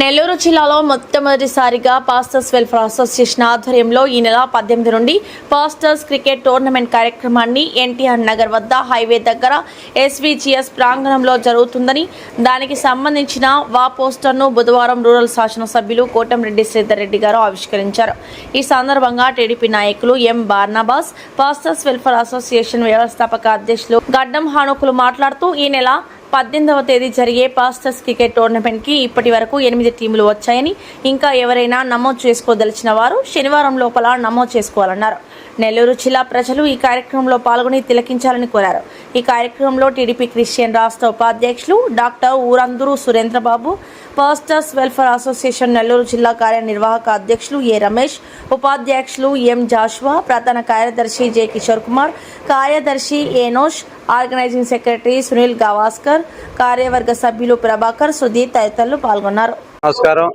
నెల్లూరు జిల్లాలో మొట్టమొదటిసారిగా pastors welfare association ఆధ్వర్యంలో ఈ నెల 18 నుండి పాస్టర్స్ క్రికెట్ టోర్నమెంట్ కార్యక్రమాన్ని ఎన్టీఆర్ నగర్ వద్ద హైవే దగ్గర ఎస్వీజీఎస్ ప్రాంగణంలో జరుగుతుందని, దానికి సంబంధించిన పోస్టర్ను బుధవారం రూరల్ శాసనసభ్యులు కోటంరెడ్డి శ్రీధర్ రెడ్డి గారు ఆవిష్కరించారు. ఈ సందర్భంగా టీడీపీ నాయకులు ఎం బార్నబాస్, పాస్టర్స్ వెల్ఫేర్ అసోసియేషన్ వ్యవస్థాపక అధ్యక్షులు గడ్డం హానుకులు మాట్లాడుతూ, ఈ నెల 18వ తేదీ జరిగే పాస్టర్స్ క్రికెట్ టోర్నమెంట్కి ఇప్పటి వరకు 8 టీములు వచ్చాయని, ఇంకా ఎవరైనా నమోదు చేసుకోదలిచిన వారు శనివారం లోపల నమోదు చేసుకోవాలన్నారు. నెల్లూరు జిల్లా ప్రజలు ఈ కార్యక్రమంలో పాల్గొని తిలకించాలని కోరారు. ఈ కార్యక్రమంలో టీడీపీ క్రిస్టియన్ రాష్ట్ర ఉపాధ్యక్షులు doctor Urandur Surendra Babu, pastors welfare association Nellore జిల్లా కార్యనిర్వాహక అధ్యక్షులు ఏ రమేష్, ఉపాధ్యక్షులు ఎం జాషువా, ప్రధాన కార్యదర్శి జె కిషోర్ కుమార్, కార్యదర్శి Enosh, organising secretary Sunil Gavaskar, కార్యవర్గ సభ్యులు ప్రభాకర్, సుధీర్ తదితరులు పాల్గొన్నారు. నమస్కారం.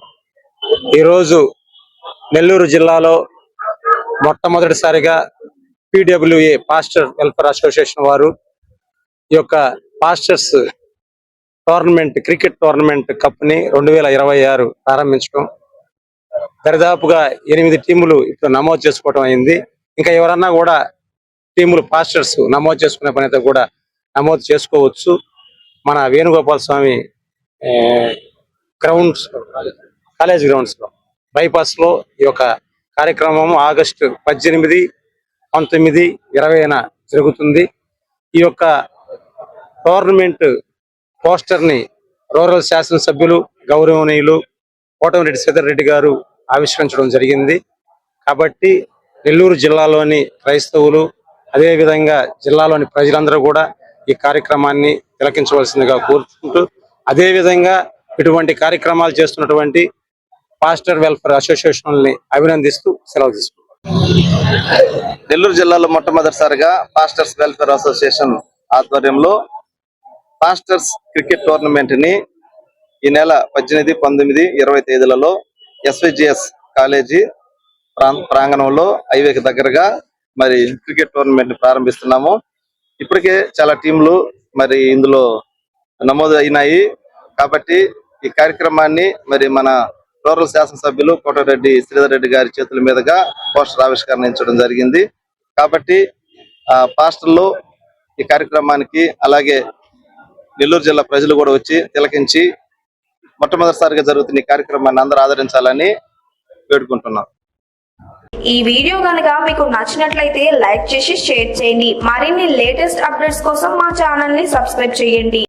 ఈరోజు నెల్లూరు జిల్లాలో మొట్టమొదటిసారిగా PWA పాస్టర్ వెల్ఫేర్ అసోసియేషన్ వారు ఈ యొక్క pastors tournament cricket tournament cup ని 2026 ప్రారంభించడం, దరిదాపుగా 8 టీములు ఇప్పుడు నమోదు చేసుకోవడం అయింది. ఇంకా ఎవరన్నా కూడా టీములు పాస్టర్స్ నమోదు చేసుకునే పని అయితే కూడా నమోదు చేసుకోవచ్చు. మన వేణుగోపాల స్వామి గ్రౌండ్స్, కాలేజ్ గ్రౌండ్స్ లో, బైపాస్ లో ఈ యొక్క కార్యక్రమం ఆగస్టు 18, 19, 20న జరుగుతుంది. ఈ యొక్క టోర్నమెంట్ పోస్టర్ ని రూరల్ శాసనసభ్యులు గౌరవనీయులు కోటంరెడ్డి శ్రీధర్ రెడ్డి గారు ఆవిష్కరించడం జరిగింది. కాబట్టి నెల్లూరు జిల్లాలోని క్రైస్తవులు, అదేవిధంగా జిల్లాలోని ప్రజలందరూ కూడా ఈ కార్యక్రమాన్ని తిలకించవలసిందిగా కోరుకుంటూ, అదేవిధంగా ఇటువంటి కార్యక్రమాలు చేస్తున్నటువంటి పాస్టర్ వెల్ఫేర్ అసోసియేషన్ అభినందిస్తూ సెలవు తీసుకుంటాం. నెల్లూరు జిల్లాలో మొట్టమొదటిసారిగా పాస్టర్స్ వెల్ఫేర్ అసోసియేషన్ ఆధ్వర్యంలో పాస్టర్స్ క్రికెట్ టోర్నమెంట్ ని ఈ నెల 18, 19, 20 తేదీలలో ఎస్వీజీఎస్ కాలేజీ ప్రాంగణంలో హైవేకి దగ్గరగా మరి క్రికెట్ టోర్నమెంట్ ని ప్రారంభిస్తున్నాము. ఇప్పటికే చాలా టీంలు మరి ఇందులో నమోదు అయినాయి. కాబట్టి ఈ కార్యక్రమాన్ని మరి మన రూరల్ శాసనసభ్యులు కోటరెడ్డి శ్రీధర్ రెడ్డి గారి చేతుల మీదుగా పోస్టర్ ఆవిష్కరించడం జరిగింది. కాబట్టి పాస్టర్లు ఈ కార్యక్రమానికి, అలాగే నెల్లూరు జిల్లా ప్రజలు కూడా వచ్చి తిలకించి మొట్టమొదటిసారిగా జరుగుతున్న ఈ కార్యక్రమాన్ని అందరూ ఆదరించాలని వేడుకుంటున్నాం. ఈ వీడియో కనుక మీకు నచ్చినట్లయితే లైక్ చేసి షేర్ చేయండి. మరిన్ని లేటెస్ట్ అప్డేట్స్ కోసం మా ఛానల్ ని సబ్స్క్రైబ్ చేయండి.